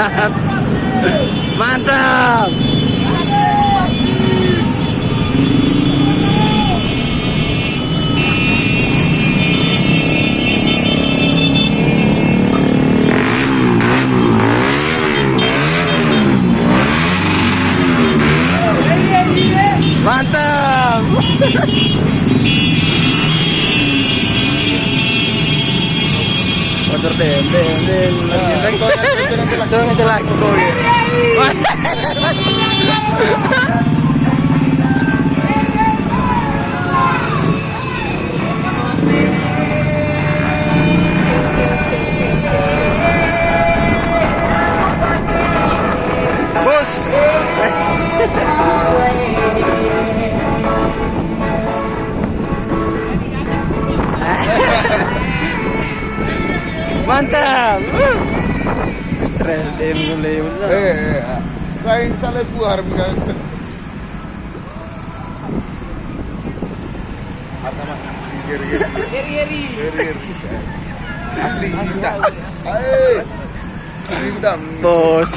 Mantap. Mantap. Motor den. Itu ngecelak kok. Bos. Mantap. Stres dia mulai. Kain salah buar bukan. Geri. Asli kita. Ini udah. Bos,